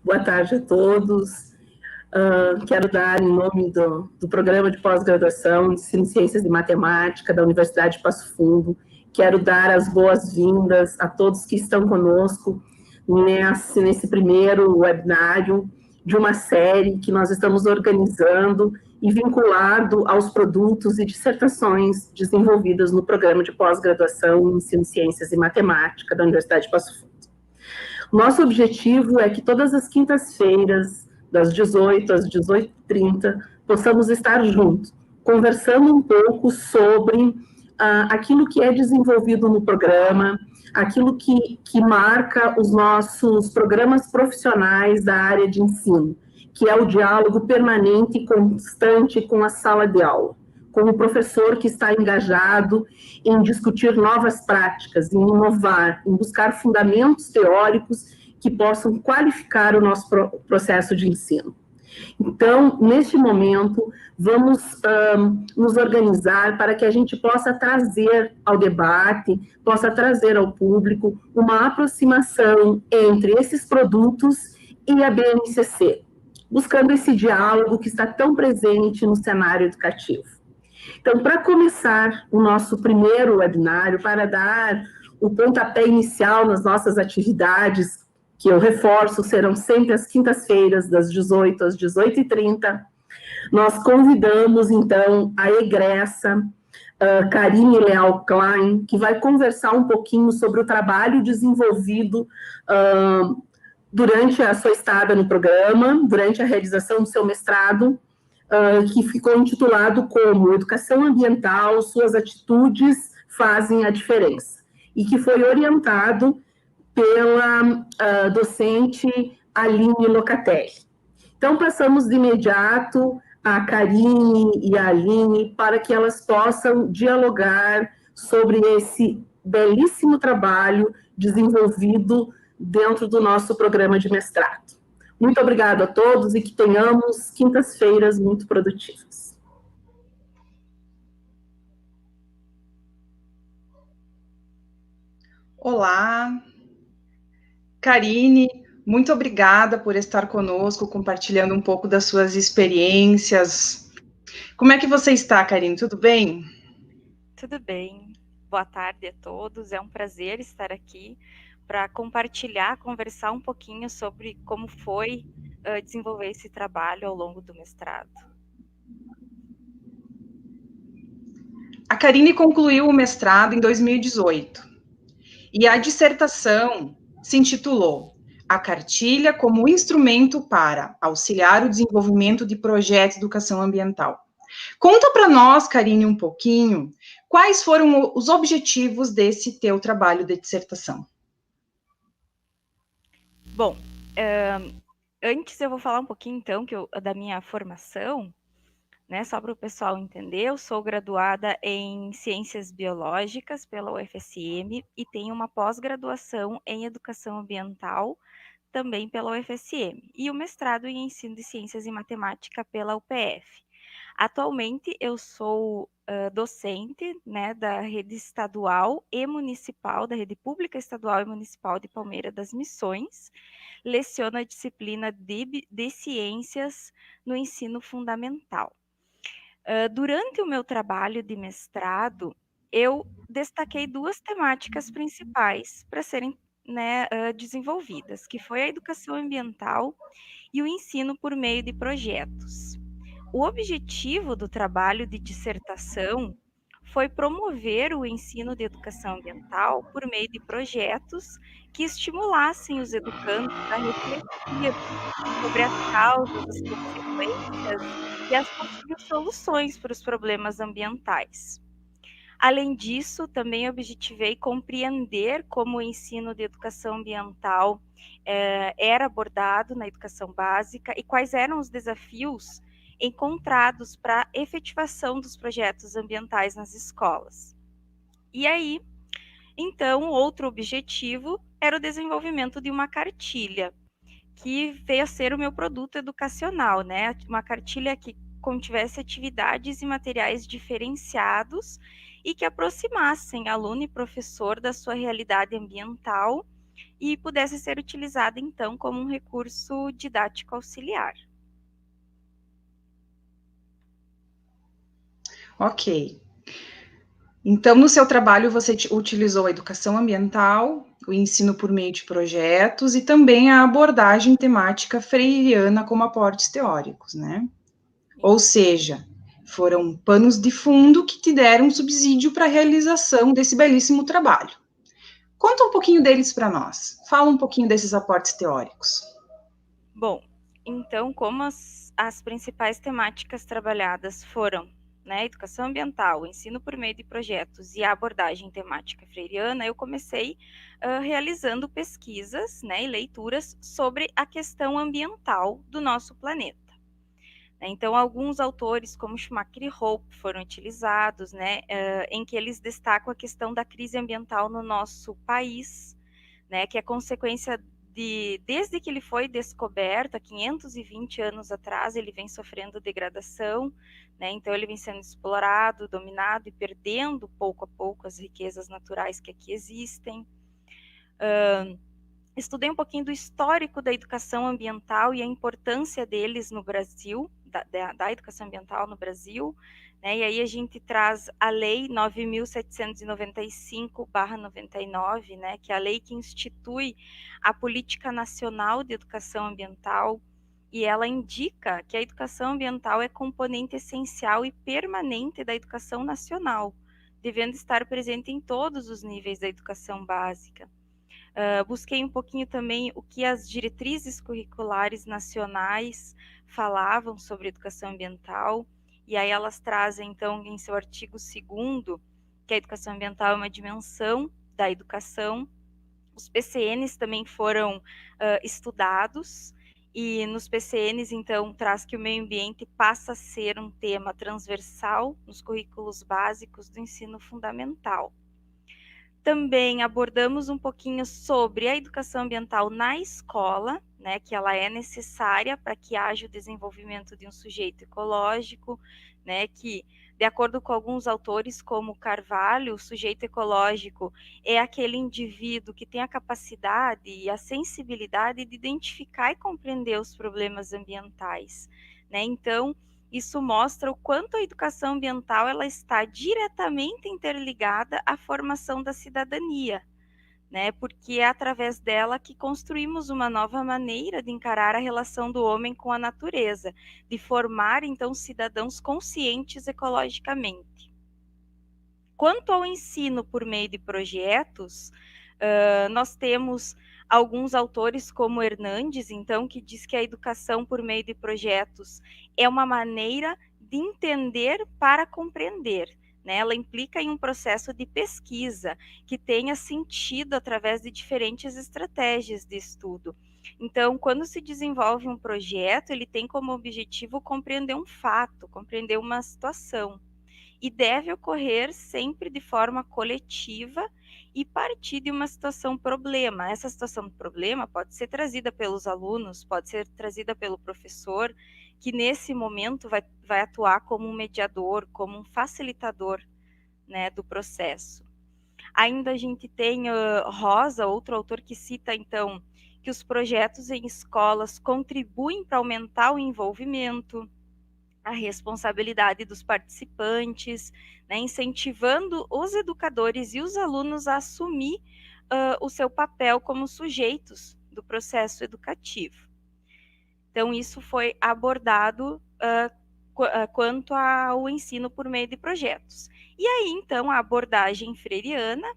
Boa tarde a todos. Quero dar, em nome do Programa de Pós-Graduação em Ciências e Matemática da Universidade de Passo Fundo, quero dar as boas-vindas a todos que estão conosco nesse primeiro webinário de uma série que nós estamos organizando e vinculado aos produtos e dissertações desenvolvidas no Programa de Pós-Graduação em Ensino, Ciências e Matemática da Universidade de Passo Fundo. Nosso objetivo é que todas as quintas-feiras, das 18 às 18h30, possamos estar juntos, conversando um pouco sobre aquilo que é desenvolvido no programa, aquilo que marca os nossos programas profissionais da área de ensino, que é o diálogo permanente e constante com a sala de aula, com o professor que está engajado em discutir novas práticas, em inovar, em buscar fundamentos teóricos que possam qualificar o nosso processo de ensino. Então, neste momento, vamos nos organizar para que a gente possa trazer ao debate, possa trazer ao público uma aproximação entre esses produtos e a BNCC, buscando esse diálogo que está tão presente no cenário educativo. Então, para começar o nosso primeiro webinário, para dar o pontapé inicial nas nossas atividades, que eu reforço, serão sempre às quintas-feiras, das 18 às 18h30, nós convidamos, então, a egressa Karine Leal Klein, que vai conversar um pouquinho sobre o trabalho desenvolvido durante a sua estada no programa, durante a realização do seu mestrado, que ficou intitulado como Educação Ambiental, suas atitudes fazem a diferença, e que foi orientado pela docente Aline Locatelli. Então, passamos de imediato a Karine e a Aline para que elas possam dialogar sobre esse belíssimo trabalho desenvolvido dentro do nosso programa de mestrado. Muito obrigada a todos e que tenhamos quintas-feiras muito produtivas. Olá, Karine, muito obrigada por estar conosco, compartilhando um pouco das suas experiências. Como é que você está, Karine? Tudo bem? Tudo bem. Boa tarde a todos. É um prazer estar aqui para compartilhar, conversar um pouquinho sobre como foi desenvolver esse trabalho ao longo do mestrado. A Karine concluiu o mestrado em 2018 e a dissertação se intitulou A Cartilha como Instrumento para Auxiliar o Desenvolvimento de Projetos de Educação Ambiental. Conta para nós, Karine, um pouquinho, quais foram os objetivos desse teu trabalho de dissertação? Bom, antes eu vou falar um pouquinho, então, da minha formação, né, só para o pessoal entender. Eu sou graduada em Ciências Biológicas pela UFSM e tenho uma pós-graduação em Educação Ambiental também pela UFSM, e o mestrado em Ensino de Ciências e Matemática pela UPF. Atualmente eu sou docente, né, da rede estadual e municipal, da rede pública estadual e municipal de Palmeira das Missões. Leciono a disciplina de ciências no ensino fundamental. Durante o meu trabalho de mestrado, eu destaquei duas temáticas principais para serem, né, desenvolvidas, que foi a educação ambiental e o ensino por meio de projetos. O objetivo do trabalho de dissertação foi promover o ensino de educação ambiental por meio de projetos que estimulassem os educandos a refletir sobre as causas, as consequências e as possíveis soluções para os problemas ambientais. Além disso, também objetivei compreender como o ensino de educação ambiental era abordado na educação básica e quais eram os desafios encontrados para a efetivação dos projetos ambientais nas escolas. E aí, então, outro objetivo era o desenvolvimento de uma cartilha, que veio a ser o meu produto educacional, né? Uma cartilha que contivesse atividades e materiais diferenciados e que aproximassem aluno e professor da sua realidade ambiental e pudesse ser utilizada, então, como um recurso didático auxiliar. Ok. Então, no seu trabalho, você utilizou a educação ambiental, o ensino por meio de projetos e também a abordagem temática freiriana como aportes teóricos, né? Ou seja, foram panos de fundo que te deram subsídio para a realização desse belíssimo trabalho. Conta um pouquinho deles para nós. Fala um pouquinho desses aportes teóricos. Bom, então, como as principais temáticas trabalhadas foram, né, educação ambiental, ensino por meio de projetos e a abordagem temática freiriana, eu comecei realizando pesquisas, né, e leituras sobre a questão ambiental do nosso planeta. Então, alguns autores, como Schumacher e Hope, foram utilizados, né, em que eles destacam a questão da crise ambiental no nosso país, né, que é consequência desde que ele foi descoberto, há 520 anos atrás, ele vem sofrendo degradação, né, então ele vem sendo explorado, dominado e perdendo pouco a pouco as riquezas naturais que aqui existem. Estudei um pouquinho do histórico da educação ambiental e a importância deles no Brasil, da educação ambiental no Brasil, né? E aí a gente traz a Lei 9.795/99, né? Que é a lei que institui a Política Nacional de Educação Ambiental, e ela indica que a educação ambiental é componente essencial e permanente da educação nacional, devendo estar presente em todos os níveis da educação básica. Busquei um pouquinho também o que as diretrizes curriculares nacionais falavam sobre educação ambiental, e aí elas trazem, então, em seu artigo 2º, que a educação ambiental é uma dimensão da educação. Os PCNs também foram estudados, e nos PCNs, então, traz que o meio ambiente passa a ser um tema transversal nos currículos básicos do ensino fundamental. Também abordamos um pouquinho sobre a educação ambiental na escola, né, que ela é necessária para que haja o desenvolvimento de um sujeito ecológico, né, que, de acordo com alguns autores, como Carvalho, o sujeito ecológico é aquele indivíduo que tem a capacidade e a sensibilidade de identificar e compreender os problemas ambientais, né? Então, isso mostra o quanto a educação ambiental ela está diretamente interligada à formação da cidadania, né? Porque é através dela que construímos uma nova maneira de encarar a relação do homem com a natureza, de formar, então, cidadãos conscientes ecologicamente. Quanto ao ensino por meio de projetos, nós temos alguns autores como Hernandes, então, que diz que a educação por meio de projetos é uma maneira de entender para compreender, né? Ela implica em um processo de pesquisa que tenha sentido através de diferentes estratégias de estudo. Então, quando se desenvolve um projeto, ele tem como objetivo compreender um fato, compreender uma situação, e deve ocorrer sempre de forma coletiva e partir de uma situação problema. Essa situação problema pode ser trazida pelos alunos, pode ser trazida pelo professor, que nesse momento vai atuar como um mediador, como um facilitador, né, do processo. Ainda a gente tem Rosa, outro autor, que cita, então, que os projetos em escolas contribuem para aumentar o envolvimento, a responsabilidade dos participantes, né, incentivando os educadores e os alunos a assumir o seu papel como sujeitos do processo educativo. Então, isso foi abordado quanto ao ensino por meio de projetos. E aí, então, a abordagem freiriana,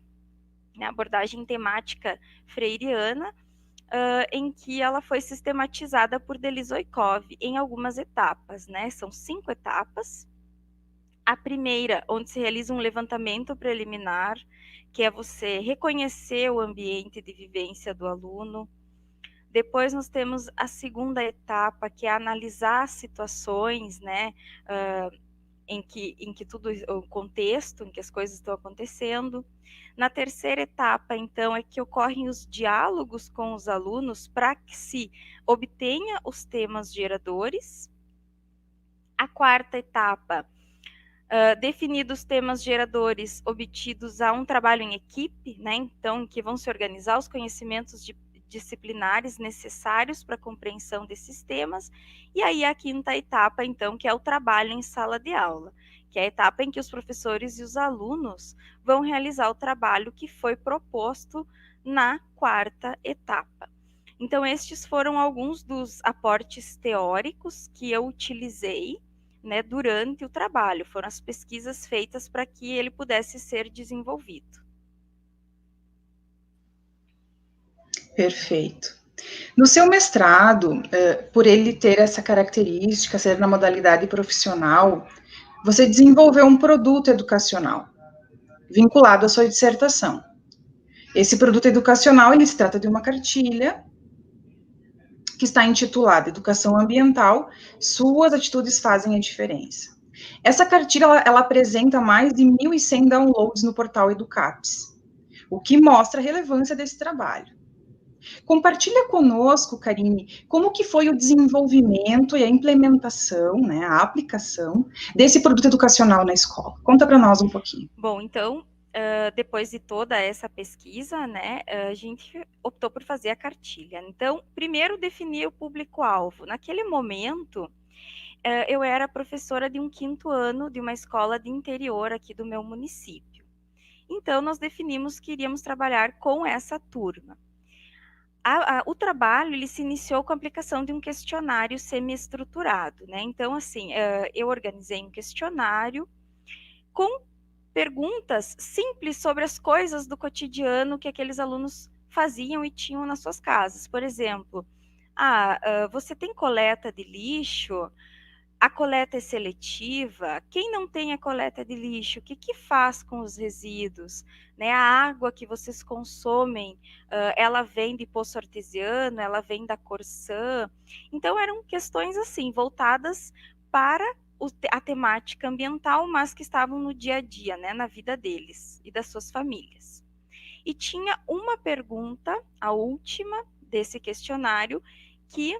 né, a abordagem temática freiriana, em que ela foi sistematizada por Delizoikov em algumas etapas, né? São 5 etapas. A primeira, onde se realiza um levantamento preliminar, que é você reconhecer o ambiente de vivência do aluno. Depois nós temos a segunda etapa, que é analisar as situações, né? Em que tudo, o contexto em que as coisas estão acontecendo. Na terceira etapa, então, é que ocorrem os diálogos com os alunos para que se obtenha os temas geradores. A quarta etapa Definidos temas geradores obtidos a um trabalho em equipe, né? Então, em que vão se organizar os conhecimentos disciplinares necessários para a compreensão desses temas. E aí a quinta etapa, então, que é o trabalho em sala de aula, que é a etapa em que os professores e os alunos vão realizar o trabalho que foi proposto na quarta etapa. Então, estes foram alguns dos aportes teóricos que eu utilizei, né, durante o trabalho, foram as pesquisas feitas para que ele pudesse ser desenvolvido. Perfeito. No seu mestrado, por ele ter essa característica, ser na modalidade profissional, você desenvolveu um produto educacional vinculado à sua dissertação. Esse produto educacional, ele se trata de uma cartilha que está intitulada Educação Ambiental, Suas Atitudes Fazem a Diferença. Essa cartilha, ela apresenta mais de 1.100 downloads no portal EduCaps, o que mostra a relevância desse trabalho. Compartilha conosco, Karine, como que foi o desenvolvimento e a implementação, né, a aplicação desse produto educacional na escola. Conta para nós um pouquinho. Bom, então, depois de toda essa pesquisa, né, a gente optou por fazer a cartilha. Então, primeiro definir o público-alvo. Naquele momento, eu era professora de um 5º ano de uma escola de interior aqui do meu município. Então, nós definimos que iríamos trabalhar com essa turma. O trabalho ele se iniciou com a aplicação de um questionário semi-estruturado, né? Então, assim, eu organizei um questionário com perguntas simples sobre as coisas do cotidiano que aqueles alunos faziam e tinham nas suas casas. Por exemplo, você tem coleta de lixo? A coleta é seletiva? Quem não tem a coleta de lixo, o que faz com os resíduos? Né? A água que vocês consomem, ela vem de poço artesiano, ela vem da Corsã? Então, eram questões assim, voltadas para a temática ambiental, mas que estavam no dia a dia, né, na vida deles e das suas famílias. E tinha uma pergunta, a última desse questionário, que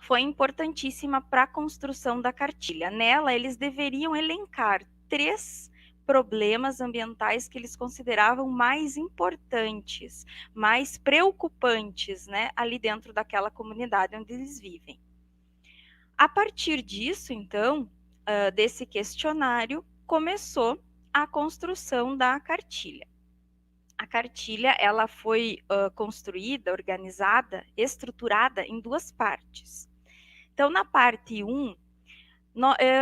foi importantíssima para a construção da cartilha. Nela, eles deveriam elencar 3 problemas ambientais que eles consideravam mais importantes, mais preocupantes, né, ali dentro daquela comunidade onde eles vivem. A partir disso, então, desse questionário, começou a construção da cartilha. A cartilha ela foi construída, organizada, estruturada em 2 partes. Então, na parte 1,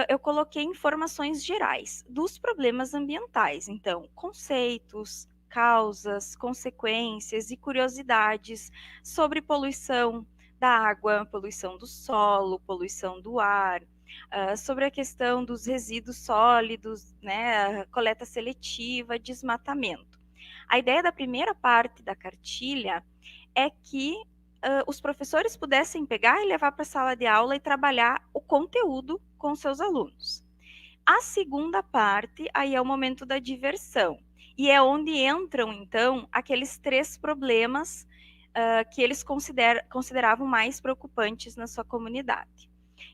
eu coloquei informações gerais dos problemas ambientais. Então, conceitos, causas, consequências e curiosidades sobre poluição da água, poluição do solo, poluição do ar, sobre a questão dos resíduos sólidos, né, coleta seletiva, desmatamento. A ideia da primeira parte da cartilha é que os professores pudessem pegar e levar para a sala de aula e trabalhar o conteúdo com seus alunos. A segunda parte, aí é o momento da diversão, e é onde entram, então, aqueles 3 problemas que eles consideravam mais preocupantes na sua comunidade.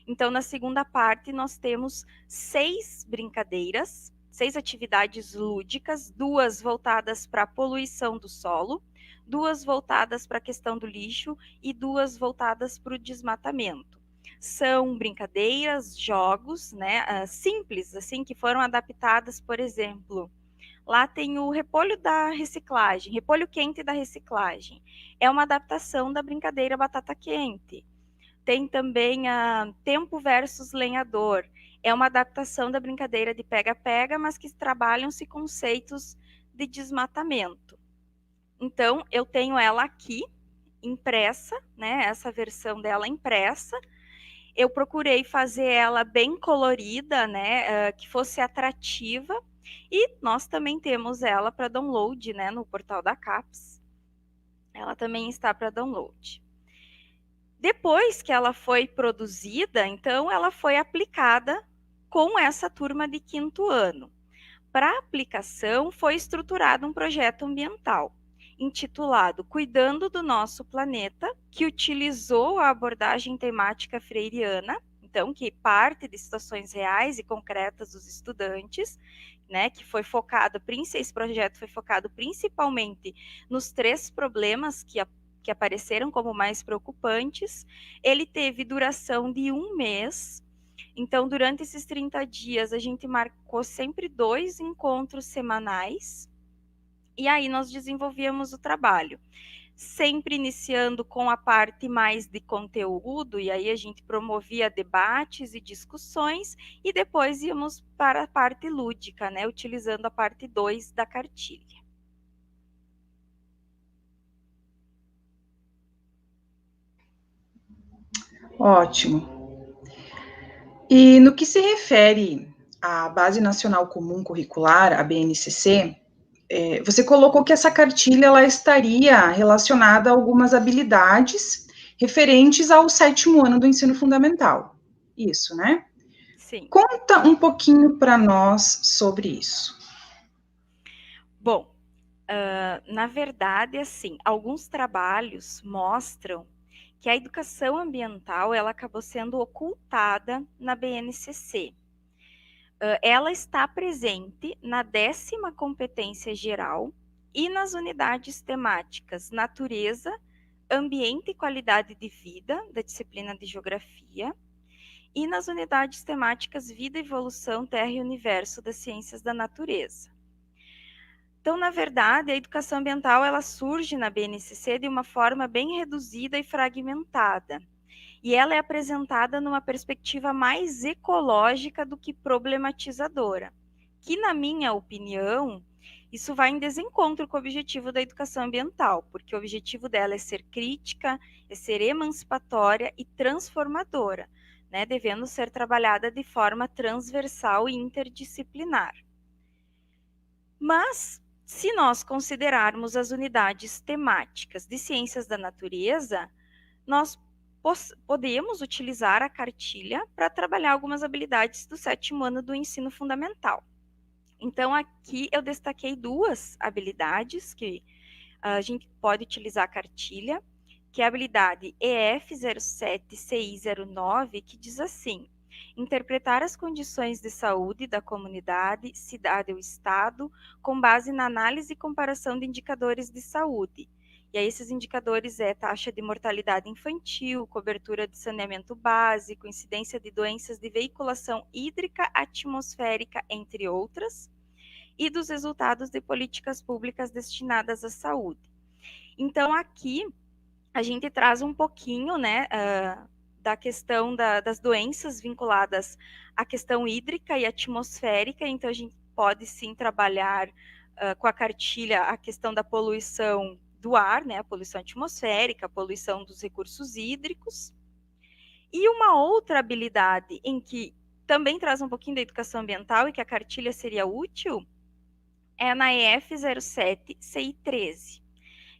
Então, na segunda parte, nós temos 6 brincadeiras, 6 atividades lúdicas, 2 voltadas para a poluição do solo, 2 voltadas para a questão do lixo e 2 voltadas para o desmatamento. São brincadeiras, jogos, né, simples, assim, que foram adaptadas, por exemplo, lá tem o repolho da reciclagem, repolho quente da reciclagem. É uma adaptação da brincadeira batata quente. Tem também a tempo versus lenhador. É uma adaptação da brincadeira de pega-pega, mas que trabalham-se conceitos de desmatamento. Então, eu tenho ela aqui, impressa, né? Essa versão dela impressa. Eu procurei fazer ela bem colorida, né? Que fosse atrativa. E nós também temos ela para download, né? No portal da CAPES. Ela também está para download. Depois que ela foi produzida, então, ela foi aplicada com essa turma de 5º ano. Para a aplicação, foi estruturado um projeto ambiental, intitulado Cuidando do Nosso Planeta, que utilizou a abordagem temática freiriana, então, que parte de situações reais e concretas dos estudantes, né, que foi focado, esse projeto foi focado principalmente nos 3 problemas que apareceram como mais preocupantes. Ele teve duração de 1 mês, então, durante esses 30 dias, a gente marcou sempre 2 encontros semanais, e aí nós desenvolvíamos o trabalho, sempre iniciando com a parte mais de conteúdo, e aí a gente promovia debates e discussões, e depois íamos para a parte lúdica, né, utilizando a parte 2 da cartilha. Ótimo. E no que se refere à Base Nacional Comum Curricular, a BNCC, você colocou que essa cartilha ela estaria relacionada a algumas habilidades referentes ao 7º ano do ensino fundamental. Isso, né? Sim. Conta um pouquinho para nós sobre isso. Bom, na verdade, assim, alguns trabalhos mostram que a educação ambiental ela acabou sendo ocultada na BNCC. Ela está presente na 10ª competência geral e nas unidades temáticas Natureza, Ambiente e Qualidade de Vida, da disciplina de Geografia, e nas unidades temáticas Vida, Evolução, Terra e Universo, das Ciências da Natureza. Então, na verdade, a educação ambiental ela surge na BNCC de uma forma bem reduzida e fragmentada. E ela é apresentada numa perspectiva mais ecológica do que problematizadora, que, na minha opinião, isso vai em desencontro com o objetivo da educação ambiental, porque o objetivo dela é ser crítica, é ser emancipatória e transformadora, né, devendo ser trabalhada de forma transversal e interdisciplinar. Mas, se nós considerarmos as unidades temáticas de ciências da natureza, nós podemos utilizar a cartilha para trabalhar algumas habilidades do 7º ano do ensino fundamental. Então, aqui eu destaquei 2 habilidades que a gente pode utilizar a cartilha, que é a habilidade EF07CI09, que diz assim: interpretar as condições de saúde da comunidade, cidade ou estado, com base na análise e comparação de indicadores de saúde. E aí esses indicadores é taxa de mortalidade infantil, cobertura de saneamento básico, incidência de doenças de veiculação hídrica, atmosférica, entre outras, e dos resultados de políticas públicas destinadas à saúde. Então, aqui a gente traz um pouquinho, né, da questão das doenças vinculadas à questão hídrica e atmosférica. Então, a gente pode sim trabalhar com a cartilha a questão da poluição do ar, né, a poluição atmosférica, a poluição dos recursos hídricos. E uma outra habilidade em que também traz um pouquinho da educação ambiental e que a cartilha seria útil é na EF07CI13,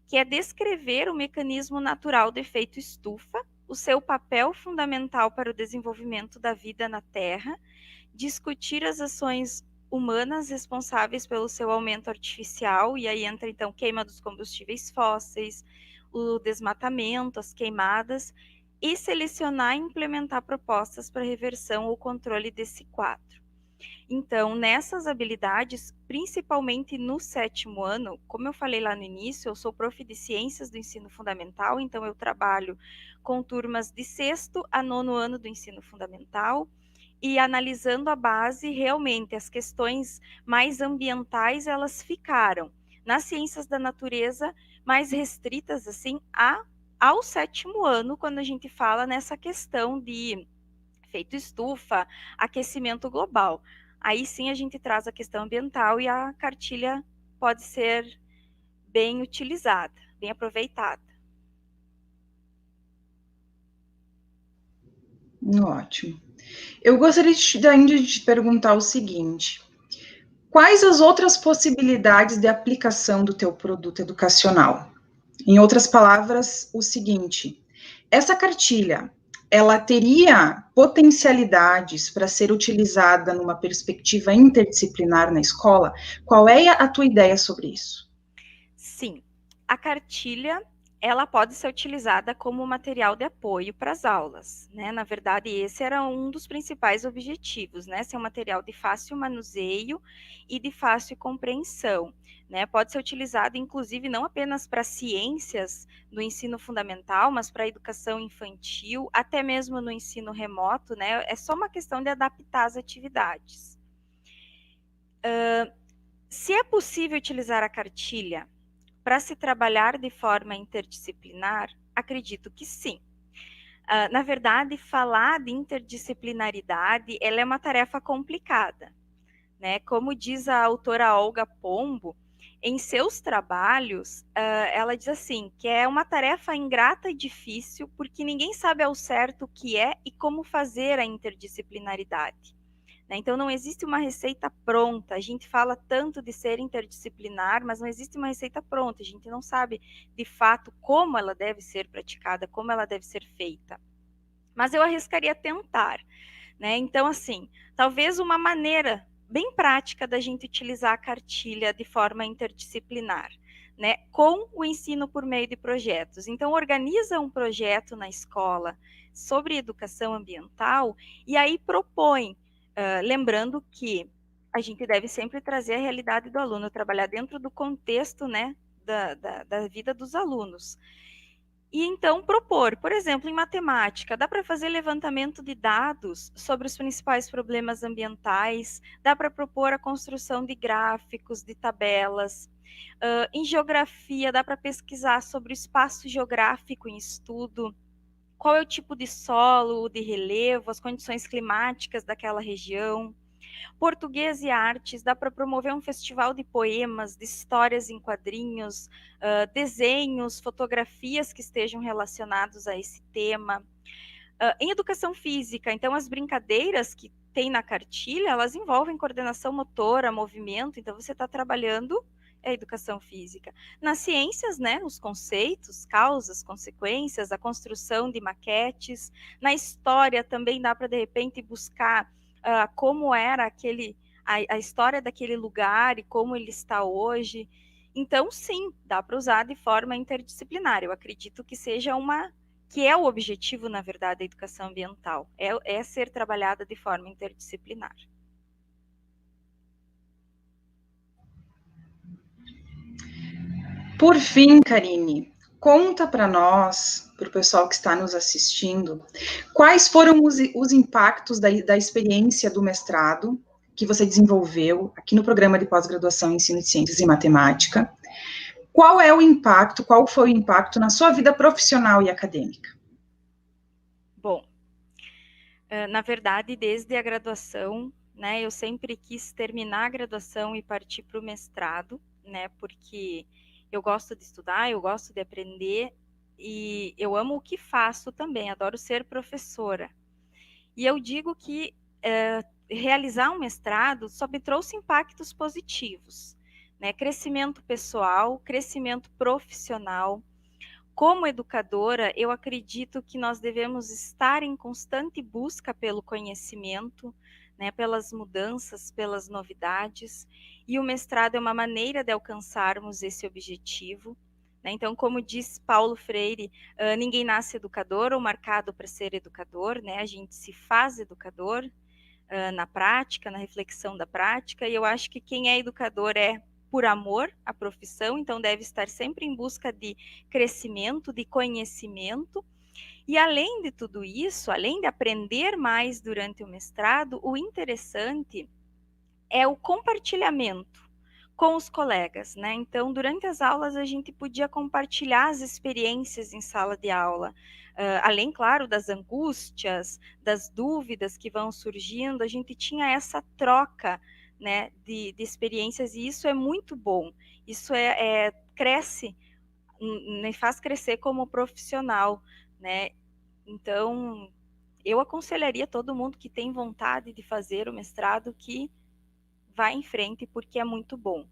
que é descrever o mecanismo natural do efeito estufa, o seu papel fundamental para o desenvolvimento da vida na Terra, discutir as ações humanas responsáveis pelo seu aumento artificial, e aí entra então queima dos combustíveis fósseis, o desmatamento, as queimadas, e selecionar e implementar propostas para reversão ou controle desse quadro. Então, nessas habilidades, principalmente no 7º ano, como eu falei lá no início, eu sou prof de Ciências do Ensino Fundamental, então eu trabalho com turmas de 6º a 9º ano do ensino fundamental, e analisando a base, realmente as questões mais ambientais, elas ficaram nas ciências da natureza mais restritas, assim, ao 7º ano, quando a gente fala nessa questão de efeito estufa, aquecimento global. Aí sim a gente traz a questão ambiental e a cartilha pode ser bem utilizada, bem aproveitada. Ótimo. Eu gostaria ainda de te perguntar o seguinte: quais as outras possibilidades de aplicação do teu produto educacional? Em outras palavras, o seguinte: essa cartilha, ela teria potencialidades para ser utilizada numa perspectiva interdisciplinar na escola? Qual é a tua ideia sobre isso? Sim, a cartilha, ela pode ser utilizada como material de apoio para as aulas, né? Na verdade, esse era um dos principais objetivos, né? Ser um material de fácil manuseio e de fácil compreensão, né? Pode ser utilizado, inclusive, não apenas para ciências do ensino fundamental, mas para a educação infantil, até mesmo no ensino remoto, né? É só uma questão de adaptar as atividades. Se é possível utilizar a cartilha para se trabalhar de forma interdisciplinar, acredito que sim. Na verdade, falar de interdisciplinaridade, ela é uma tarefa complicada, né? Como diz a autora Olga Pombo, em seus trabalhos, ela diz assim, que é uma tarefa ingrata e difícil, porque ninguém sabe ao certo o que é e como fazer a interdisciplinaridade. Então, não existe uma receita pronta. A gente fala tanto de ser interdisciplinar, mas não existe uma receita pronta. A gente não sabe, de fato, como ela deve ser praticada, como ela deve ser feita. Mas eu arriscaria tentar, né? Então, assim, talvez uma maneira bem prática da gente utilizar a cartilha de forma interdisciplinar, né? Com o ensino por meio de projetos. Então, organiza um projeto na escola sobre educação ambiental e aí propõe, lembrando que a gente deve sempre trazer a realidade do aluno, trabalhar dentro do contexto, né, da vida dos alunos. E então propor, por exemplo, em matemática, dá para fazer levantamento de dados sobre os principais problemas ambientais, dá para propor a construção de gráficos, de tabelas. Em geografia, dá para pesquisar sobre o espaço geográfico em estudo, qual é o tipo de solo, de relevo, as condições climáticas daquela região. Português e artes, dá para promover um festival de poemas, de histórias em quadrinhos, desenhos, fotografias que estejam relacionados a esse tema. Em educação física, então as brincadeiras que tem na cartilha, elas envolvem coordenação motora, movimento, então você está trabalhando a educação física. Nas ciências, né, os conceitos, causas, consequências, a construção de maquetes. Na história também dá para, de repente, buscar como era a história daquele lugar e como ele está hoje. Então, sim, dá para usar de forma interdisciplinar. Eu acredito que seja que é o objetivo, na verdade, da educação ambiental, é ser trabalhada de forma interdisciplinar. Por fim, Karine, conta para nós, para o pessoal que está nos assistindo, quais foram os impactos da experiência do mestrado que você desenvolveu aqui no programa de pós-graduação em Ensino de Ciências e Matemática. Qual foi o impacto na sua vida profissional e acadêmica? Bom, na verdade, desde a graduação, né, eu sempre quis terminar a graduação e partir para o mestrado, né, porque eu gosto de estudar, eu gosto de aprender e eu amo o que faço também, adoro ser professora. E eu digo que realizar um mestrado só me trouxe impactos positivos, né, crescimento pessoal, crescimento profissional. Como educadora, eu acredito que nós devemos estar em constante busca pelo conhecimento, né, pelas mudanças, pelas novidades, e o mestrado é uma maneira de alcançarmos esse objetivo. Né? Então, como diz Paulo Freire, ninguém nasce educador ou marcado para ser educador, né? A gente se faz educador na prática, na reflexão da prática, e eu acho que quem é educador é por amor à profissão, então deve estar sempre em busca de crescimento, de conhecimento. E além de tudo isso, além de aprender mais durante o mestrado, o interessante é o compartilhamento com os colegas, né? Então, durante as aulas, a gente podia compartilhar as experiências em sala de aula, além, claro, das angústias, das dúvidas que vão surgindo, a gente tinha essa troca, né, de experiências, e isso é muito bom. Isso cresce, me faz crescer como profissional, né? Então, eu aconselharia todo mundo que tem vontade de fazer o mestrado que vá em frente, porque é muito bom.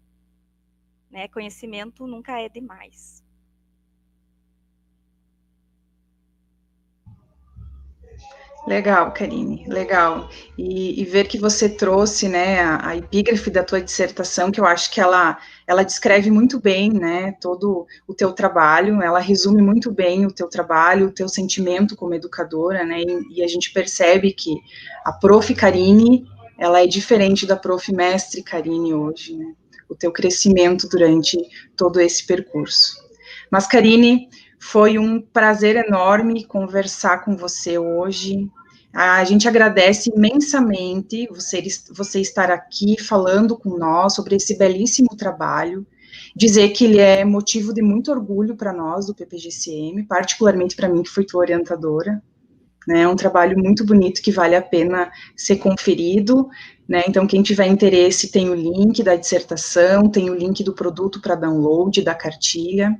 Né? Conhecimento nunca é demais. Legal, Karine, legal. E ver que você trouxe, né, a epígrafe da tua dissertação, que eu acho que ela descreve muito bem, né, todo o teu trabalho, ela resume muito bem o teu trabalho, o teu sentimento como educadora, né, e a gente percebe que a Prof. Karine, ela é diferente da Prof. Mestre Karine hoje, né, o teu crescimento durante todo esse percurso. Mas, Karine, foi um prazer enorme conversar com você hoje. A gente agradece imensamente você estar aqui falando com nós sobre esse belíssimo trabalho. Dizer que ele é motivo de muito orgulho para nós do PPGCM, particularmente para mim, que fui tua orientadora. Né, é um trabalho muito bonito que vale a pena ser conferido. Né, então, quem tiver interesse, tem o link da dissertação, tem o link do produto para download, da cartilha.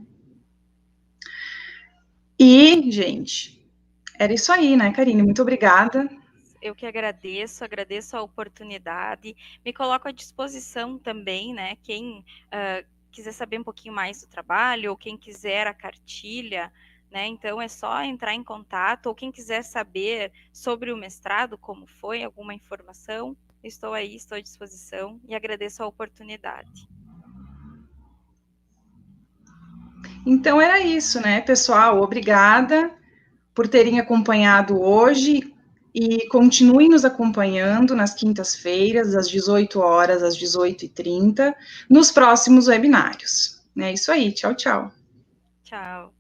E, gente, era isso aí, né, Karine? Muito obrigada. Eu que agradeço a oportunidade, me coloco à disposição também, né, quem quiser saber um pouquinho mais do trabalho, ou quem quiser a cartilha, né, então é só entrar em contato, ou quem quiser saber sobre o mestrado, como foi, alguma informação, estou aí, estou à disposição, e agradeço a oportunidade. Então era isso, né, pessoal? Obrigada por terem acompanhado hoje e continuem nos acompanhando nas quintas-feiras, às 18 horas, às 18h30, nos próximos webinários. É isso aí, tchau, tchau. Tchau.